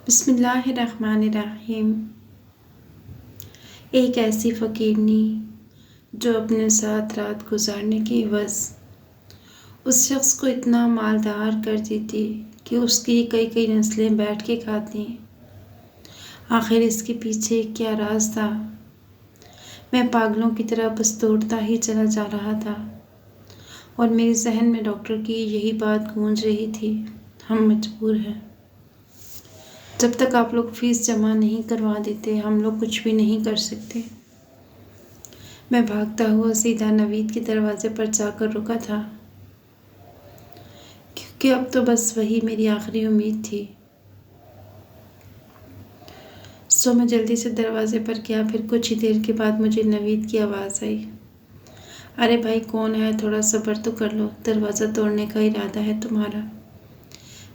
बिस्मिल्लाहिर्रहमानिर्रहीम। एक ऐसी फ़कीरनी जो अपने साथ रात गुजारने की एवज़ उस शख्स को इतना मालदार कर देती कि उसकी कई कई नस्लें बैठ के खाती। आखिर इसके पीछे क्या राज था? मैं पागलों की तरह बस दौड़ता ही चला जा रहा था और मेरे जहन में डॉक्टर की यही बात गूंज रही थी, हम मजबूर हैं। जब तक आप लोग फीस जमा नहीं करवा देते हम लोग कुछ भी नहीं कर सकते। मैं भागता हुआ सीधा नवीद के दरवाजे पर जाकर रुका था, क्योंकि अब तो बस वही मेरी आखिरी उम्मीद थी। सो मैं जल्दी से दरवाजे पर गया। फिर कुछ ही देर के बाद मुझे नवीद की आवाज़ आई, अरे भाई कौन है, थोड़ा सब्र तो कर लो, दरवाज़ा तोड़ने का इरादा है तुम्हारा?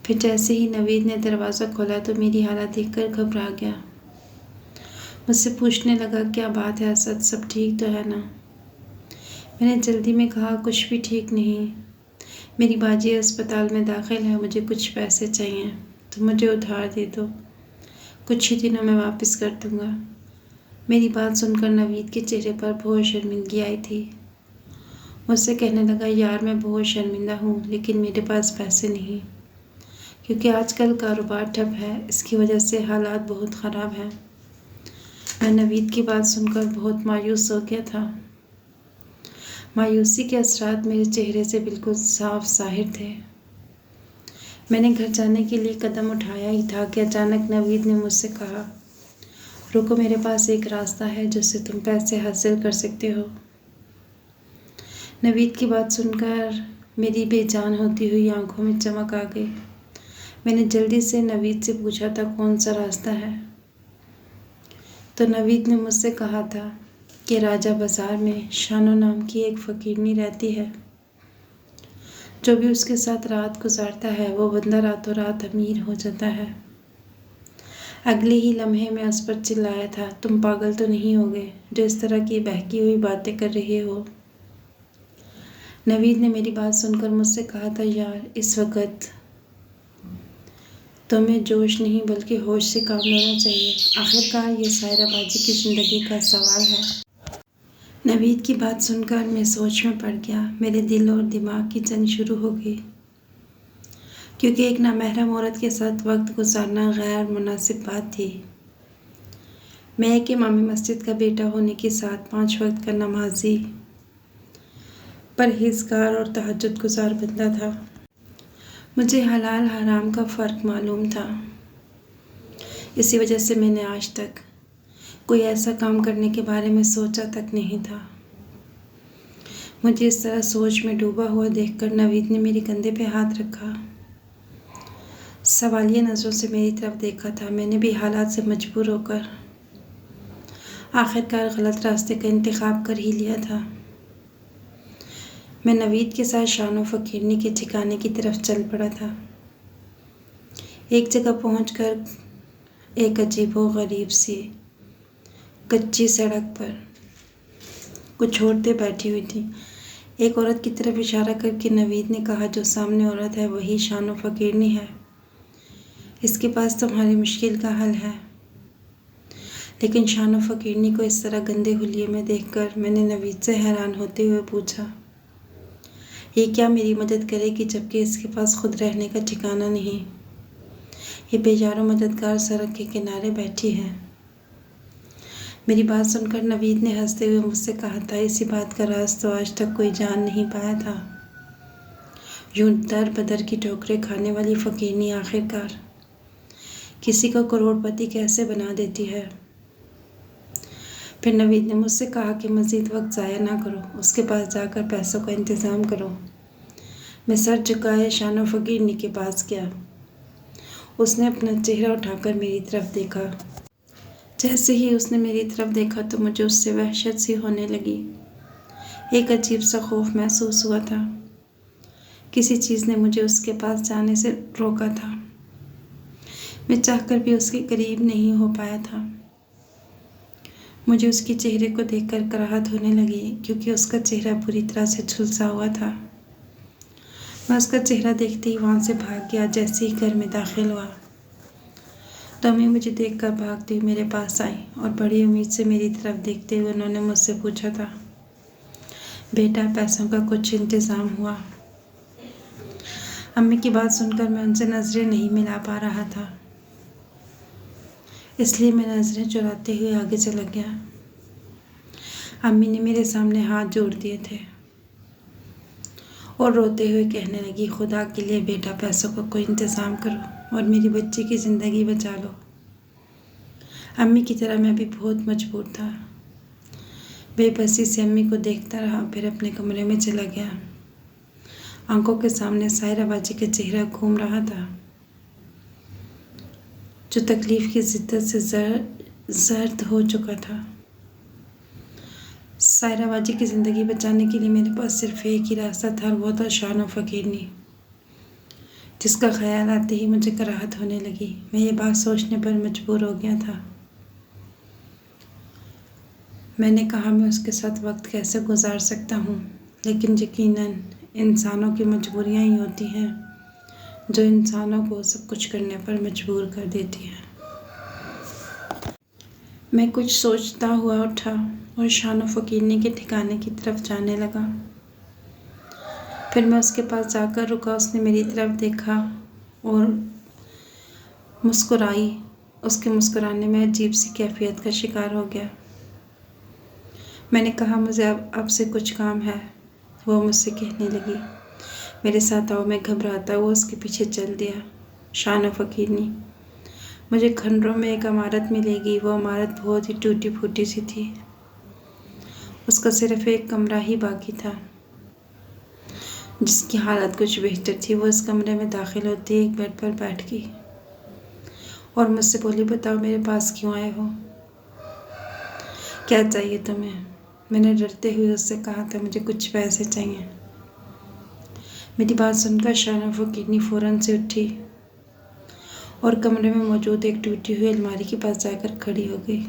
फिर जैसे ही नवीद ने दरवाज़ा खोला तो मेरी हालत देखकर घबरा गया। मुझसे पूछने लगा, क्या बात है असद, सब ठीक तो है ना? मैंने जल्दी में कहा, कुछ भी ठीक नहीं, मेरी बाजी अस्पताल में दाखिल है, मुझे कुछ पैसे चाहिए तो मुझे उधार दे दो, कुछ ही दिनों में वापस कर दूंगा। मेरी बात सुनकर नवीद के चेहरे पर बहुत शर्मिंदगी आई थी। मुझसे कहने लगा, यार मैं बहुत शर्मिंदा हूँ लेकिन मेरे पास पैसे नहीं, क्योंकि आजकल कारोबार ठप है, इसकी वजह से हालात बहुत ख़राब हैं। मैं नवीद की बात सुनकर बहुत मायूस हो गया था। मायूसी के असरात मेरे चेहरे से बिल्कुल साफ ज़ाहिर थे। मैंने घर जाने के लिए कदम उठाया ही था कि अचानक नवीद ने मुझसे कहा, रुको, मेरे पास एक रास्ता है जिससे तुम पैसे हासिल कर सकते हो। नवीद की बात सुनकर मेरी बेजान होती हुई आंखों में चमक आ गई। मैंने जल्दी से नवीद से पूछा था, कौन सा रास्ता है? तो नवीद ने मुझसे कहा था कि राजा बाज़ार में शानो नाम की एक फ़कीरनी रहती है, जो भी उसके साथ रात गुजारता है वो बंदा रातों रात अमीर हो जाता है। अगले ही लम्हे में उस पर चिल्लाया था, तुम पागल तो नहीं हो गए जो इस तरह की बहकी हुई बातें कर रहे हो? नवीद ने मेरी बात सुनकर मुझसे कहा था, यार इस वक्त तुम्हें जोश नहीं बल्कि होश से काम लेना चाहिए। आखिरकार ये सायरा बाजी की ज़िंदगी का सवाल है। नवीद की बात सुनकर मैं सोच में पड़ गया। मेरे दिल और दिमाग की जंग शुरू हो गई, क्योंकि एक नामहरम औरत के साथ वक्त गुजारना गैर मुनासिब बात थी। मैं एक इमाम मस्जिद का बेटा होने के साथ 5 वक्त का नमाजी, परहेज़गार और तहज्जुद गुजार बंदा था। मुझे हलाल हराम का फ़र्क मालूम था। इसी वजह से मैंने आज तक कोई ऐसा काम करने के बारे में सोचा तक नहीं था। मुझे इस तरह सोच में डूबा हुआ देखकर नवीद ने मेरे कंधे पे हाथ रखा। सवालिया नज़रों से मेरी तरफ देखा था। मैंने भी हालात से मजबूर होकर आखिरकार गलत रास्ते का इंतखाब कर ही लिया था। मैं नवीद के साथ शानो फ़कीरनी के ठिकाने की तरफ चल पड़ा था। एक जगह पहुंचकर एक अजीबो गरीब सी कच्ची सड़क पर कुछ औरतें बैठी हुई थी। एक औरत की तरफ इशारा करके नवीद ने कहा, जो सामने औरत है वही शानो फ़कीरनी है, इसके पास तुम्हारी मुश्किल का हल है। लेकिन शानो फ़कीरनी को इस तरह गंदे हुलिये में देखकर मैंने नवीद से हैरान होते हुए पूछा, ये क्या मेरी मदद करेगी जबकि इसके पास खुद रहने का ठिकाना नहीं? ये बेजारो मददगार सड़क के किनारे बैठी है। मेरी बात सुनकर नवीद ने हंसते हुए मुझसे कहा था, इसी बात का राज तो आज तक कोई जान नहीं पाया था। यूं दर बदर की ठोकरें खाने वाली फ़कीरनी आखिरकार किसी को करोड़पति कैसे बना देती है? फिर नवीद ने मुझसे कहा कि मज़ीद वक्त ज़ाया ना करो, उसके पास जाकर पैसों का इंतज़ाम करो। मैं सर झुकाए शानो फ़कीरनी के पास गया। उसने अपना चेहरा उठाकर मेरी तरफ देखा। जैसे ही उसने मेरी तरफ देखा तो मुझे उससे वहशत सी होने लगी। एक अजीब सा खौफ महसूस हुआ था। किसी चीज़ ने मुझे उसके पास जाने से रोका था। मैं चाहकर भी उसके करीब नहीं हो पाया था। मुझे उसके चेहरे को देखकर कराहत होने लगी, क्योंकि उसका चेहरा पूरी तरह से झुलसा हुआ था। मैं उसका चेहरा देखते ही वहाँ से भाग गया। जैसे ही घर में दाखिल हुआ तो अम्मी मुझे देखकर भागती हुई मेरे पास आई और बड़ी उम्मीद से मेरी तरफ देखते हुए उन्होंने मुझसे पूछा था, बेटा पैसों का कुछ इंतज़ाम हुआ? अम्मी की बात सुनकर मैं उनसे नज़रें नहीं मिला पा रहा था, इसलिए मैं नज़रें चुराते हुए आगे चला गया। अम्मी ने मेरे सामने हाथ जोड़ दिए थे और रोते हुए कहने लगी, खुदा के लिए बेटा पैसों का कोई इंतज़ाम करो और मेरी बच्ची की ज़िंदगी बचा लो। अम्मी की तरह मैं भी बहुत मजबूर था। बेबसी से अम्मी को देखता रहा, फिर अपने कमरे में चला गया। आंखों के सामने सायरा बाजी का चेहरा घूम रहा था, जो तकलीफ़ की शिद्दत से जर्द हो चुका था। सायरा बाजी की ज़िंदगी बचाने के लिए मेरे पास सिर्फ एक ही रास्ता था और वो था शानो फ़कीरनी, जिसका ख्याल आते ही मुझे कराहत होने लगी। मैं ये बात सोचने पर मजबूर हो गया था। मैंने कहा मैं उसके साथ वक्त कैसे गुजार सकता हूँ, लेकिन यकीनन इंसानों की मजबूरियाँ ही होती हैं जो इंसानों को सब कुछ करने पर मजबूर कर देती हैं। मैं कुछ सोचता हुआ उठा और शानो फ़कीरनी के ठिकाने की तरफ जाने लगा। फिर मैं उसके पास जाकर रुका। उसने मेरी तरफ देखा और मुस्कुराई। उसके मुस्कुराने में अजीब सी कैफियत का शिकार हो गया। मैंने कहा, मुझे अब आपसे कुछ काम है। वो मुझसे कहने लगी, मेरे साथ आओ। मैं घबराता हुआ उसके पीछे चल दिया। शानो फ़कीरनी मुझे खंडरों में एक इमारत मिलेगी। वो इमारत बहुत ही टूटी फूटी सी थी। उसका सिर्फ एक कमरा ही बाकी था, जिसकी हालत कुछ बेहतर थी। वो इस कमरे में दाखिल होती एक बेड पर बैठ गई और मुझसे बोली, बताओ मेरे पास क्यों आए हो? क्या चाहिए तुम्हें? मैंने डरते हुए उससे कहा था, मुझे कुछ पैसे चाहिए। मेरी बात सुनकर शानो फ़कीरनी फ़ौरन से उठी और कमरे में मौजूद एक टूटी हुई अलमारी के पास जाकर खड़ी हो गई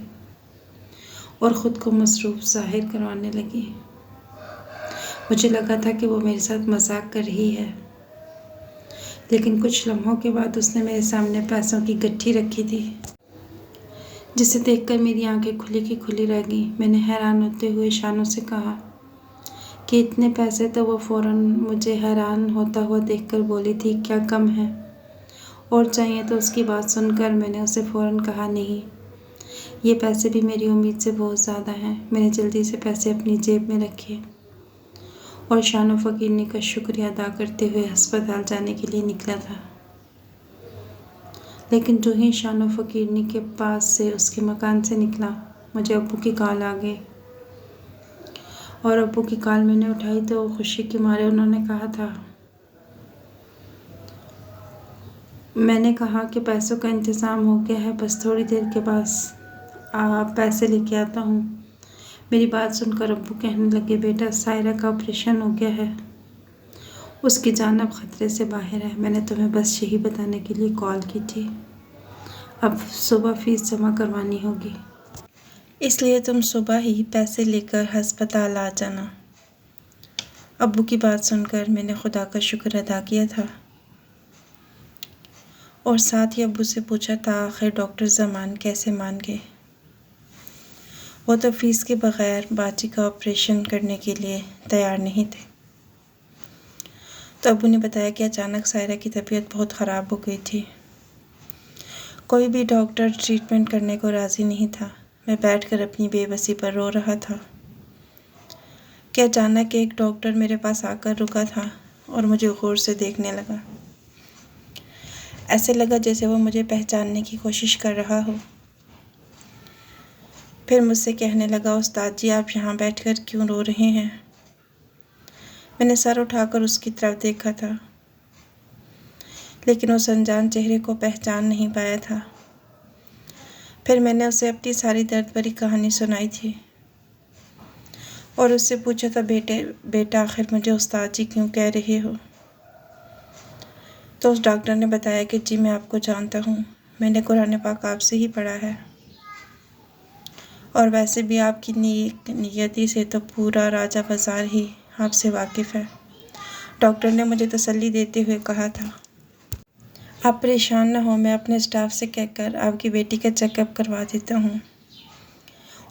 और ख़ुद को मसरूफ़ ज़ाहिर करवाने लगी। मुझे लगा था कि वो मेरे साथ मजाक कर रही है, लेकिन कुछ लम्हों के बाद उसने मेरे सामने पैसों की गट्ठी रखी थी, जिसे देखकर मेरी आंखें खुली की खुली रह गईं। मैंने हैरान होते हुए शानो से कहा कि इतने पैसे? तो वो फ़ौरन मुझे हैरान होता हुआ देखकर बोली थी, क्या कम है? और चाहिए? तो उसकी बात सुनकर मैंने उसे फ़ौरन कहा, नहीं, ये पैसे भी मेरी उम्मीद से बहुत ज़्यादा हैं। मैंने जल्दी से पैसे अपनी जेब में रखे और शानो फ़कीरनी का शुक्रिया अदा करते हुए अस्पताल जाने के लिए निकला था। लेकिन जो ही शानो फ़कीरनी के पास से उसके मकान से निकला, मुझे अब्बू की कॉल आ गई और अब्बू की कॉल मैंने उठाई तो खुशी के मारे उन्होंने कहा था, मैंने कहा कि पैसों का इंतज़ाम हो गया है, बस थोड़ी देर के बाद पैसे लेके आता हूँ। मेरी बात सुनकर अब्बू कहने लगे, बेटा सायरा का ऑपरेशन हो गया है, उसकी जान अब ख़तरे से बाहर है। मैंने तुम्हें बस यही बताने के लिए कॉल की थी। अब सुबह फ़ीस जमा करवानी होगी, इसलिए तुम सुबह ही पैसे लेकर अस्पताल आ जाना। अब्बू की बात सुनकर मैंने खुदा का शुक्र अदा किया था और साथ ही अब्बू से पूछा था, आखिर डॉक्टर ज़मान कैसे मान गए? वो तो फ़ीस के बग़ैर बाजी का ऑपरेशन करने के लिए तैयार नहीं थे। तो अब्बू ने बताया कि अचानक सायरा की तबीयत बहुत ख़राब हो गई थी। कोई भी डॉक्टर ट्रीटमेंट करने को राज़ी नहीं था। मैं बैठकर अपनी बेबसी पर रो रहा था कि अचानक एक डॉक्टर मेरे पास आकर रुका था और मुझे गौर से देखने लगा। ऐसे लगा जैसे वो मुझे पहचानने की कोशिश कर रहा हो। फिर मुझसे कहने लगा, उस्ताद जी आप यहाँ बैठकर क्यों रो रहे हैं? मैंने सर उठाकर उसकी तरफ देखा था, लेकिन उस अनजान चेहरे को पहचान नहीं पाया था। फिर मैंने उसे अपनी सारी दर्द भरी कहानी सुनाई थी और उससे पूछा था, बेटा आखिर मुझे उस्ताद जी क्यों कह रहे हो? तो उस डॉक्टर ने बताया कि जी मैं आपको जानता हूँ, मैंने कुरान पाक आपसे ही पढ़ा है और वैसे भी आपकी नियति से तो पूरा राजा बाज़ार ही आपसे वाकिफ़ है। डॉक्टर ने मुझे तसल्ली देते हुए कहा था, आप परेशान न हो, मैं अपने स्टाफ से कहकर आपकी बेटी का चेकअप करवा देता हूँ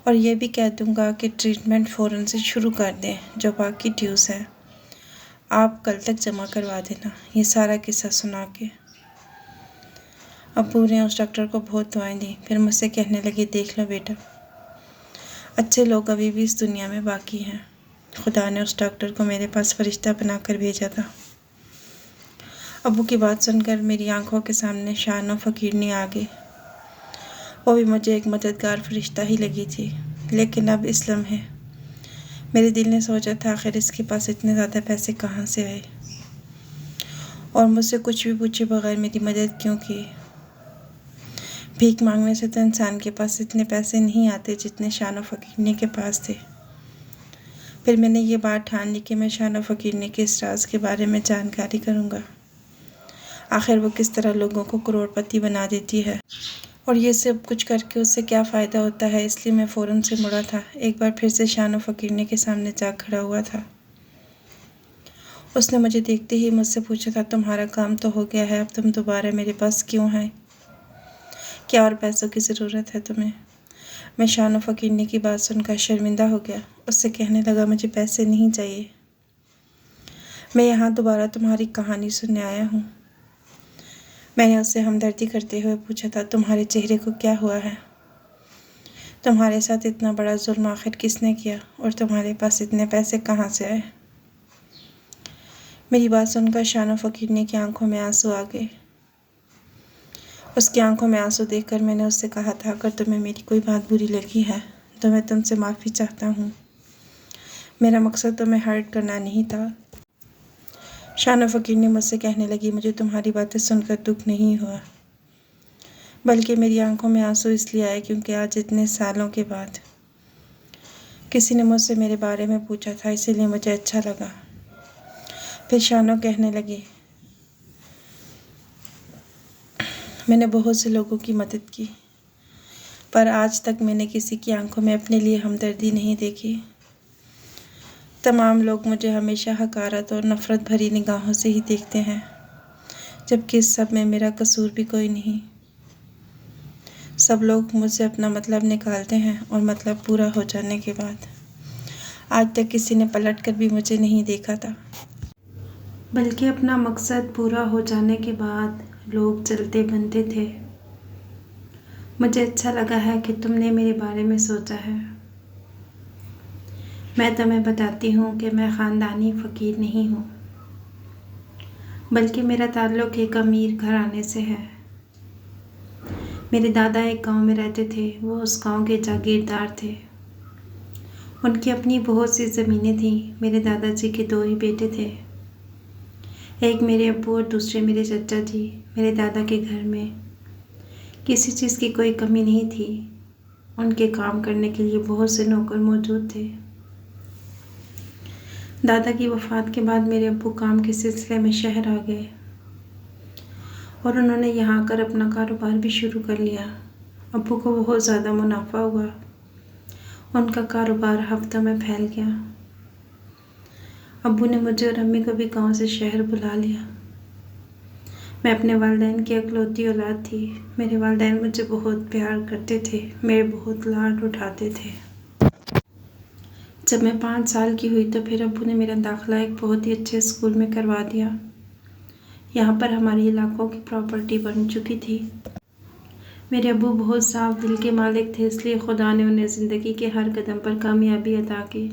और ये भी कह दूँगा कि ट्रीटमेंट फ़ौरन से शुरू कर दें। जो बाकी ड्यूज़ है आप कल तक जमा करवा देना। ये सारा किस्सा सुना के अब्बू ने उस डॉक्टर को बहुत दुआएं दी। फिर मुझसे कहने लगी, देख लो बेटा, अच्छे लोग अभी भी इस दुनिया में बाकी हैं। खुदा ने उस डॉक्टर को मेरे पास फरिश्ता बनाकर भेजा था। अब्बू की बात सुनकर मेरी आंखों के सामने शान और फ़कीरनी आ गई। वो भी मुझे एक मददगार फरिश्ता ही लगी थी। लेकिन अब इस लम्हे मेरे दिल ने सोचा था, आखिर इसके पास इतने ज़्यादा पैसे कहाँ से आए और मुझसे कुछ भी पूछे बगैर मेरी मदद क्यों की। भीख मांगने से तो इंसान के पास इतने पैसे नहीं आते जितने शान और फ़कीरनी के पास थे। फिर मैंने ये बात ठान ली कि मैं शान और फ़कीरनी के इस राज के बारे में जानकारी करूँगा। आखिर वो किस तरह लोगों को करोड़पति बना देती है और ये सब कुछ करके उससे क्या फ़ायदा होता है। इसलिए मैं फ़ौरन से मुड़ा था। एक बार फिर से शान और फ़कीरनी के सामने जा खड़ा हुआ था। उसने मुझे देखते ही मुझसे पूछा था, तुम्हारा काम तो हो गया है, अब तुम दोबारा मेरे पास क्यों हैं? क्या और पैसों की ज़रूरत है तुम्हें? मैं शान और फ़कीरनी की बात सुनकर शर्मिंदा हो गया। उससे कहने लगा, मुझे पैसे नहीं चाहिए, मैं यहाँ दोबारा तुम्हारी कहानी सुनने आया हूँ। मैंने उससे हमदर्दी करते हुए पूछा था, तुम्हारे चेहरे को क्या हुआ है? तुम्हारे साथ इतना बड़ा जुल्म आखिर किसने किया और तुम्हारे पास इतने पैसे कहाँ से आए? मेरी बात सुनकर शान और फ़कीरनी की आंखों में आंसू आ गए। उसकी आंखों में आंसू देखकर मैंने उससे कहा था, अगर तुम्हें मेरी कोई बात बुरी लगी है तो मैं तुमसे माफ़ी चाहता हूँ। मेरा मकसद तुम्हें हर्ट करना नहीं था। शान और फ़कीरनी मुझसे कहने लगी, मुझे तुम्हारी बातें सुनकर दुख नहीं हुआ, बल्कि मेरी आंखों में आंसू इसलिए आए क्योंकि आज इतने सालों के बाद किसी ने मुझसे मेरे बारे में पूछा था, इसीलिए मुझे अच्छा लगा। फिर शानो कहने लगी, मैंने बहुत से लोगों की मदद की, पर आज तक मैंने किसी की आंखों में अपने लिए हमदर्दी नहीं देखी। तमाम लोग मुझे हमेशा हकारत और नफ़रत भरी निगाहों से ही देखते हैं, जबकि इस सब में मेरा कसूर भी कोई नहीं। सब लोग मुझसे अपना मतलब निकालते हैं और मतलब पूरा हो जाने के बाद आज तक किसी ने पलट कर भी मुझे नहीं देखा था, बल्कि अपना मकसद पूरा हो जाने के बाद लोग चलते बनते थे। मुझे अच्छा लगा है कि तुमने मेरे बारे में सोचा है। मैं तुम्हें बताती हूँ कि मैं ख़ानदानी फ़कीर नहीं हूँ, बल्कि मेरा ताल्लुक़ एक अमीर घराने से है। मेरे दादा एक गांव में रहते थे। वो उस गांव के जागीरदार थे। उनकी अपनी बहुत सी ज़मीनें थीं। मेरे दादाजी के 2 ही बेटे थे, एक मेरे अब्बू और दूसरे मेरे चचा जी। मेरे दादा के घर में किसी चीज़ की कोई कमी नहीं थी। उनके काम करने के लिए बहुत से नौकर मौजूद थे। दादा की वफ़ात के बाद मेरे अब्बू काम के सिलसिले में शहर आ गए और उन्होंने यहाँ आकर अपना कारोबार भी शुरू कर लिया। अब्बू को बहुत ज़्यादा मुनाफा हुआ। उनका कारोबार हफ्तों में फैल गया। अब्बू ने मुझे और अम्मी को भी गांव से शहर बुला लिया। मैं अपने वालिदैन की इकलौती औलाद थी। मेरे वालिदैन मुझे बहुत प्यार करते थे, मेरे बहुत लाड उठाते थे। जब मैं 5 साल की हुई तो फिर अब्बू ने मेरा दाखिला एक बहुत ही अच्छे स्कूल में करवा दिया। यहाँ पर हमारी इलाकों की प्रॉपर्टी बन चुकी थी। मेरे अब्बू बहुत साफ दिल के मालिक थे, इसलिए खुदा ने उन्हें ज़िंदगी के हर कदम पर कामयाबी अता की।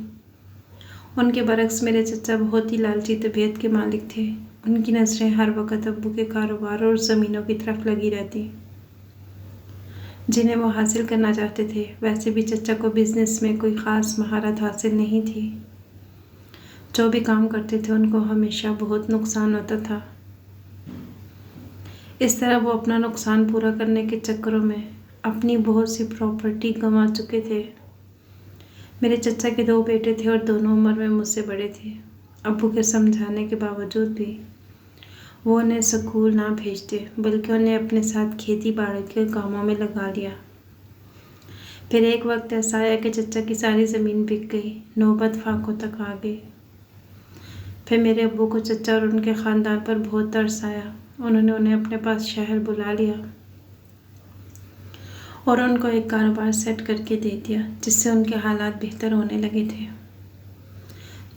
उनके बरक्स मेरे चचा बहुत ही लालची तबीयत के मालिक थे। उनकी नज़रें हर वक्त अब्बू के कारोबार और ज़मीनों की तरफ लगी रहती, जिन्हें वो हासिल करना चाहते थे। वैसे भी चचा को बिज़नेस में कोई ख़ास महारत हासिल नहीं थी। जो भी काम करते थे उनको हमेशा बहुत नुकसान होता था। इस तरह वो अपना नुकसान पूरा करने के चक्करों में अपनी बहुत सी प्रॉपर्टी गंवा चुके थे। मेरे चचा के 2 बेटे थे और दोनों उम्र में मुझसे बड़े थे। अब्बू के समझाने के बावजूद भी वो उन्हें स्कूल ना भेजते, बल्कि उन्हें अपने साथ खेती बाड़ी के कामों में लगा लिया। फिर एक वक्त ऐसा आया कि चचा की सारी ज़मीन बिक गई। नौबत फाकों तक आ गई। फिर मेरे अब्बू को चचा और उनके ख़ानदान पर बहुत तरस आया। उन्होंने उन्हें अपने पास शहर बुला लिया और उनको एक कारोबार सेट करके दे दिया, जिससे उनके हालात बेहतर होने लगे थे।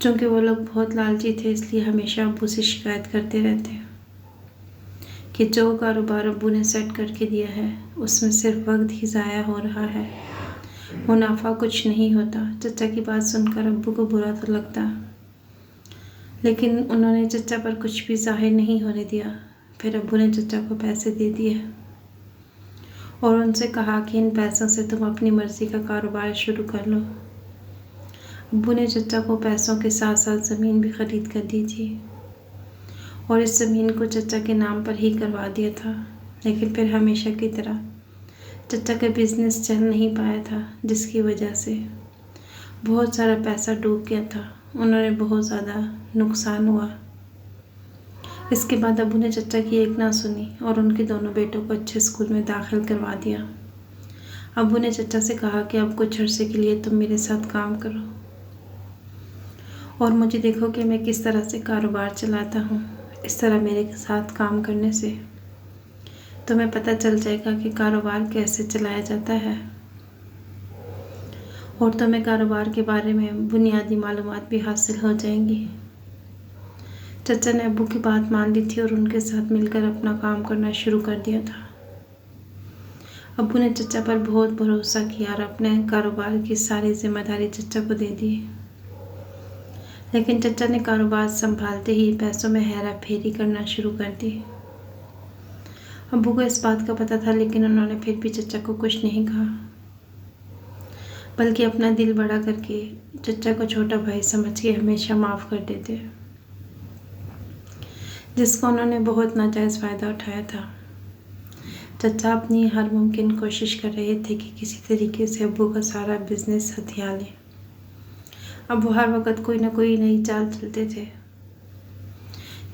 चूँकि वो लोग बहुत लालची थे, इसलिए हमेशा अब्बू से शिकायत करते रहते कि जो कारोबार अब्बू ने सेट करके दिया है उसमें सिर्फ वक्त ही ज़ाया हो रहा है, मुनाफा कुछ नहीं होता। चचा की बात सुनकर अब्बू को बुरा तो लगता, लेकिन उन्होंने चचा पर कुछ भी ज़ाहिर नहीं होने दिया। फिर अब्बू ने चचा को पैसे दे दिए और उनसे कहा कि इन पैसों से तुम अपनी मर्ज़ी का कारोबार शुरू कर लो। अब्बू ने चचा को पैसों के साथ साथ ज़मीन भी ख़रीद कर दी थी और इस ज़मीन को चचा के नाम पर ही करवा दिया था। लेकिन फिर हमेशा की तरह चचा का बिज़नेस चल नहीं पाया था, जिसकी वजह से बहुत सारा पैसा डूब गया था। उन्होंने बहुत ज़्यादा नुकसान हुआ। इसके बाद अब्बू ने चचा की एक ना सुनी और उनके दोनों बेटों को अच्छे स्कूल में दाखिल करवा दिया। अब्बू ने चचा से कहा कि अब कुछ अरसे के लिए तुम मेरे साथ काम करो और मुझे देखो कि मैं किस तरह से कारोबार चलाता हूँ। इस तरह मेरे साथ काम करने से तुम्हें पता चल जाएगा कि कारोबार कैसे चलाया जाता है और तुम्हें कारोबार के बारे में बुनियादी मालूमात भी हासिल हो जाएंगी। चचा ने अब्बू की बात मान ली थी और उनके साथ मिलकर अपना काम करना शुरू कर दिया था। अब्बू ने चचा पर बहुत भरोसा किया और अपने कारोबार की सारी जिम्मेदारी चचा को दे दी। लेकिन चचा ने कारोबार संभालते ही पैसों में हेरा फेरी करना शुरू कर दी। अब्बू को इस बात का पता था, लेकिन उन्होंने फिर भी चचा को कुछ नहीं कहा, बल्कि अपना दिल बड़ा करके चचा को छोटा भाई समझ के हमेशा माफ़ कर देते, जिसका उन्होंने बहुत नाजायज़ फ़ायदा उठाया था। चचा अपनी हर मुमकिन कोशिश कर रहे थे कि किसी तरीके से अब्बू का सारा बिजनेस हथिया लें। अब वो हर वक्त कोई ना कोई नई चाल चलते थे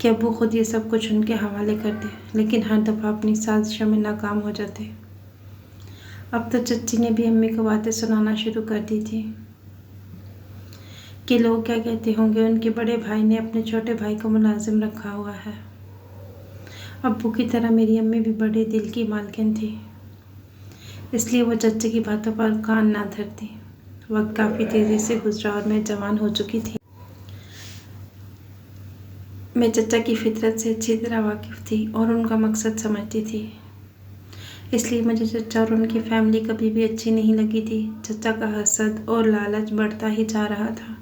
कि अब्बू खुद ये सब कुछ उनके हवाले कर दे, लेकिन हर दफ़ा अपनी साजिशों में नाकाम हो जाते। अब तो चच्ची ने भी अम्मी को बातें सुनाना शुरू कर दी थी कि लोग क्या कहते होंगे, उनके बड़े भाई ने अपने छोटे भाई को मुलाजिम रखा हुआ है। अब्बू की तरह मेरी अम्मी भी बड़े दिल की मालकिन थी, इसलिए वो चच्चे की बातों पर कान ना धरती। वक्त काफ़ी तेज़ी से गुजरा और मैं जवान हो चुकी थी। मैं चचा की फितरत से अच्छी तरह वाकिफ़ थी और उनका मकसद समझती थी, इसलिए मुझे चचा और उनकी फैमिली कभी भी अच्छी नहीं लगी थी। चचा का हसद और लालच बढ़ता ही जा रहा था।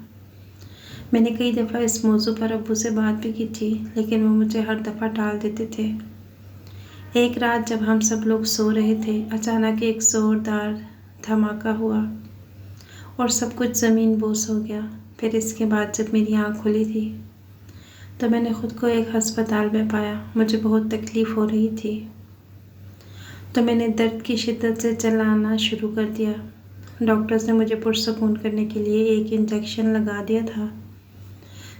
मैंने कई दफ़ा इस मौजू पर अब्बू से बात भी की थी, लेकिन वो मुझे हर दफ़ा टाल देते थे। एक रात जब हम सब लोग सो रहे थे, अचानक एक ज़ोरदार धमाका हुआ और सब कुछ ज़मीन बोस हो गया। फिर इसके बाद जब मेरी आँख खुली थी तो मैंने ख़ुद को एक अस्पताल में पाया। मुझे बहुत तकलीफ़ हो रही थी, तो मैंने दर्द की शिद्दत से चिल्लाना शुरू कर दिया। डॉक्टर्स ने मुझे पुरसकून करने के लिए एक इंजेक्शन लगा दिया था,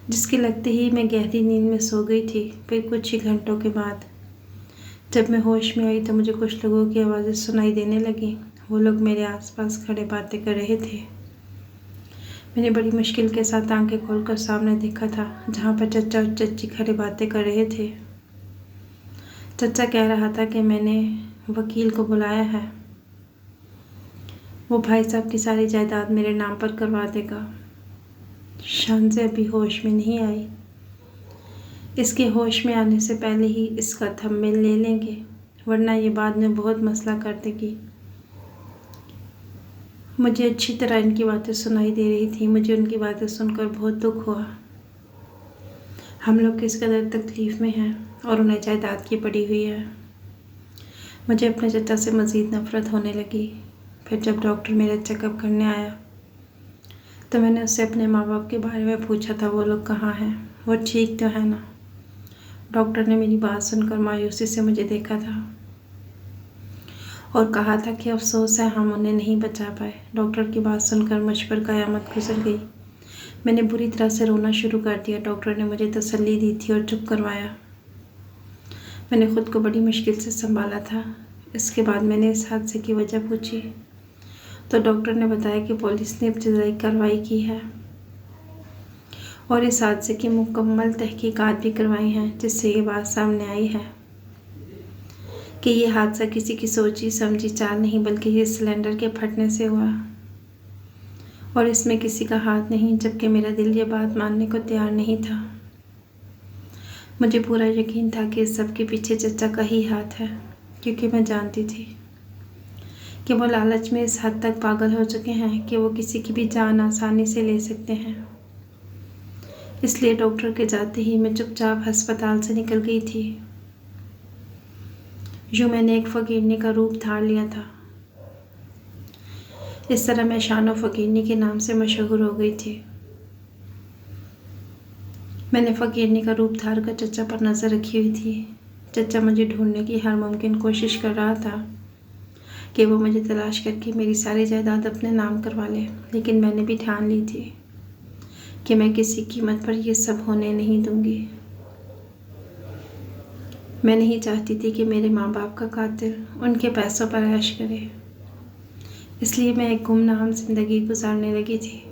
जिसके लगते ही मैं गहरी नींद में सो गई थी। फिर कुछ ही घंटों के बाद जब मैं होश में आई तो मुझे कुछ लोगों की आवाज़ें सुनाई देने लगी। वो लोग मेरे आसपास खड़े बातें कर रहे थे। मैंने बड़ी मुश्किल के साथ आंखें खोलकर सामने देखा था, जहाँ पर चचा और चच्ची खड़े बातें कर रहे थे। चचा कह रहा था कि मैंने वकील को बुलाया है, वो भाई साहब की सारी जायदाद मेरे नाम पर करवा देगा। शान से अभी होश में नहीं आई, इसके होश में आने से पहले ही इसका थंबनेल ले लेंगे, वरना ये बाद में बहुत मसला कर देगी। मुझे अच्छी तरह इनकी बातें सुनाई दे रही थी। मुझे उनकी बातें सुनकर बहुत दुख हुआ। हम लोग किस कदर तकलीफ़ में हैं और उन्हें जायदाद की पड़ी हुई है। मुझे अपने चचा से मज़ीद नफ़रत होने लगी। फिर जब डॉक्टर मेरा चेकअप करने आया तो मैंने उससे अपने माँ बाप के बारे में पूछा था, वो लोग कहाँ हैं, वो ठीक तो है ना। डॉक्टर ने मेरी बात सुनकर मायूसी से मुझे देखा था और कहा था कि अफसोस है हम उन्हें नहीं बचा पाए। डॉक्टर की बात सुनकर मुझ पर क़यामत गुजर गई। मैंने बुरी तरह से रोना शुरू कर दिया। डॉक्टर ने मुझे तसल्ली दी थी और चुप करवाया। मैंने ख़ुद को बड़ी मुश्किल से संभाला था। इसके बाद मैंने इस हादसे की वजह पूछी तो डॉक्टर ने बताया कि पुलिस ने इब्तिदाई कार्रवाई की है और इस हादसे की मुकम्मल तहकीकात भी करवाई हैं, जिससे ये बात सामने आई है कि ये हादसा किसी की सोची समझी चाल नहीं बल्कि ये सिलेंडर के फटने से हुआ और इसमें किसी का हाथ नहीं, जबकि मेरा दिल ये बात मानने को तैयार नहीं था। मुझे पूरा यकीन था कि इस सब के पीछे चचा का ही हाथ है, क्योंकि मैं जानती थी कि वो लालच में इस हद तक पागल हो चुके हैं कि वो किसी की भी जान आसानी से ले सकते हैं। इसलिए डॉक्टर के जाते ही मैं चुपचाप अस्पताल से निकल गई थी। यूँ मैंने एक फकीरनी का रूप धार लिया था। इस तरह मैं शानो फकीरनी के नाम से मशहूर हो गई थी। मैंने फकीरनी का रूप धार कर चचा पर नज़र रखी हुई थी। चचा मुझे ढूंढने की हर मुमकिन कोशिश कर रहा था कि वो मुझे तलाश करके मेरी सारी जायदाद अपने नाम करवा ले, लेकिन मैंने भी ठान ली थी कि मैं किसी कीमत पर ये सब होने नहीं दूंगी। मैं नहीं चाहती थी कि मेरे माँ बाप का कातिल उनके पैसों पर ऐश करे, इसलिए मैं एक गुमनाम जिंदगी गुजारने लगी थी।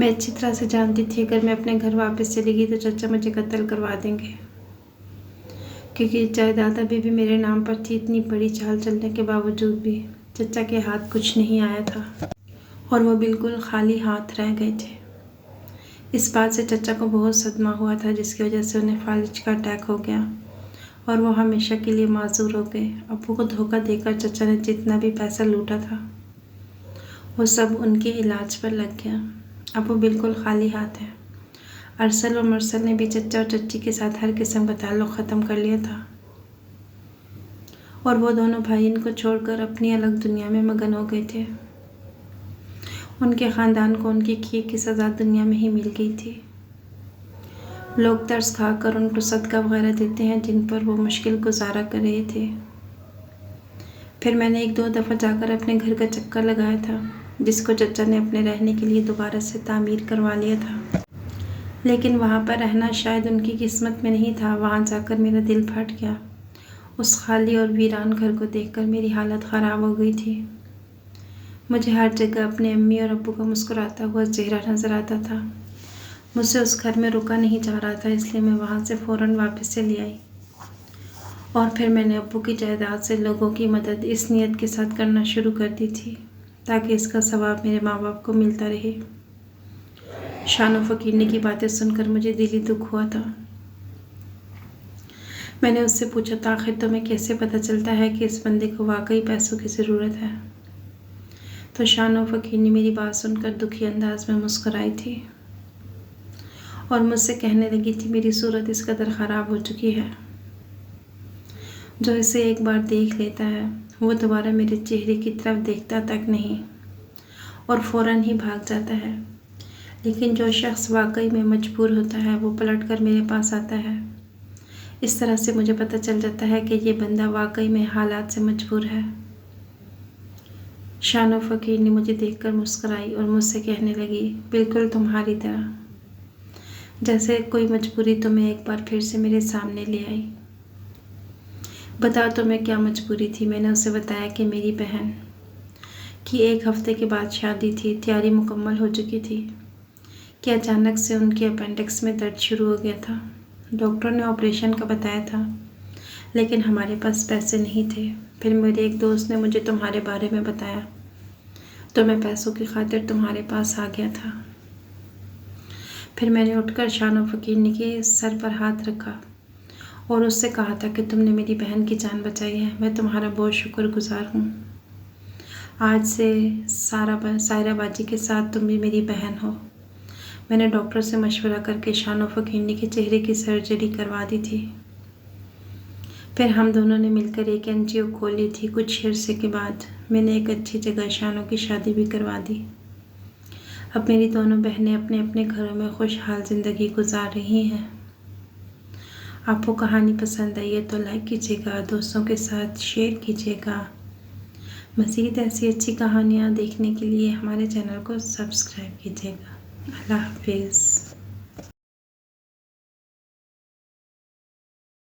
मैं अच्छी तरह से जानती थी अगर मैं अपने घर वापस चली गई तो चचा मुझे कत्ल करवा देंगे, क्योंकि जायदाद अभी भी मेरे नाम पर थी। इतनी बड़ी चाल चलने के बावजूद भी चचा के हाथ कुछ नहीं आया था और वो बिल्कुल खाली हाथ रह गए थे। इस बात से चचा को बहुत सदमा हुआ था, जिसकी वजह से उन्हें फालिज का अटैक हो गया और वो हमेशा के लिए माजूर हो गए। अब्बू को धोखा देकर चचा ने जितना भी पैसा लूटा था वो सब उनके इलाज पर लग गया। अब वो बिल्कुल खाली हाथ है। अरसल और मरसल ने भी चचा और चच्ची के साथ हर किस्म का ताल्लुक़ ख़त्म कर लिया था और वो दोनों भाई इनको छोड़कर अपनी अलग दुनिया में मगन हो गए थे। उनके ख़ानदान को उनकी किए की सज़ा दुनिया में ही मिल गई थी। लोग तरस खाकर उनको सदका वगैरह देते हैं जिन पर वो मुश्किल गुजारा कर रहे थे। फिर मैंने एक दो दफ़ा जाकर अपने घर का चक्कर लगाया था, जिसको चचा ने अपने रहने के लिए दोबारा से तामीर करवा लिया था, लेकिन वहाँ पर रहना शायद उनकी किस्मत में नहीं था। वहाँ जाकर मेरा दिल फट गया। उस खाली और वीरान घर को देखकर मेरी हालत ख़राब हो गई थी। मुझे हर जगह अपने अम्मी और अब्बू का मुस्कुराता हुआ चेहरा नज़र आता था। मुझसे उस घर में रुका नहीं जा रहा था, इसलिए मैं वहाँ से फ़ौरन वापस चली आई और फिर मैंने अब्बू की जायदाद से लोगों की मदद इस नीयत के साथ करना शुरू कर दी थी ताकि इसका सवाब मेरे माँ बाप को मिलता रहे। शानो फकीरनी की बातें सुनकर मुझे दिली दुख हुआ था। मैंने उससे पूछा था, आखिर तुम्हें कैसे पता चलता है कि इस बंदे को वाकई पैसों की ज़रूरत है? तो शानो फकीरनी मेरी बात सुनकर दुखी अंदाज में मुस्कुराई थी और मुझसे कहने लगी थी, मेरी सूरत इस कदर ख़राब हो चुकी है, जो इसे एक बार देख लेता है वो दोबारा मेरे चेहरे की तरफ देखता तक नहीं और फ़ौरन ही भाग जाता है। लेकिन जो शख्स वाकई में मजबूर होता है वो पलट कर मेरे पास आता है। इस तरह से मुझे पता चल जाता है कि ये बंदा वाकई में हालात से मजबूर है। शानो फकीर ने मुझे देखकर मुस्कुराई और मुझसे कहने लगी, बिल्कुल तुम्हारी तरह, जैसे कोई मजबूरी तुम्हें एक बार फिर से मेरे सामने ले आई। बताओ तुम्हें क्या मजबूरी थी? मैंने उसे बताया कि मेरी बहन की 1 हफ्ते के बाद शादी थी, तैयारी मुकम्मल हो चुकी थी कि अचानक से उनके अपेंडिक्स में दर्द शुरू हो गया था। डॉक्टर ने ऑपरेशन का बताया था, लेकिन हमारे पास पैसे नहीं थे। फिर मेरे एक दोस्त ने मुझे तुम्हारे बारे में बताया तो मैं पैसों की खातिर तुम्हारे पास आ गया था। फिर मैंने उठकर शानो फकीरनी के सर पर हाथ रखा और उससे कहा था कि तुमने मेरी बहन की जान बचाई है, मैं तुम्हारा बहुत शुक्रगुजार हूँ। आज से सायरा बाजी के साथ तुम भी मेरी बहन हो। मैंने डॉक्टर से मशवरा करके शानो फकीरनी के चेहरे की सर्जरी करवा दी थी। फिर हम दोनों ने मिलकर एक NGO खोली थी। कुछ अरसे के बाद मैंने एक अच्छी जगह शानो की शादी भी करवा दी। अब मेरी दोनों बहनें अपने अपने घरों में खुशहाल ज़िंदगी गुजार रही हैं। आपको कहानी पसंद आई है तो लाइक कीजिएगा, दोस्तों के साथ शेयर कीजिएगा। मज़ीद ऐसी अच्छी कहानियाँ देखने के लिए हमारे चैनल को सब्सक्राइब कीजिएगा। अल्लाह हाफिज़।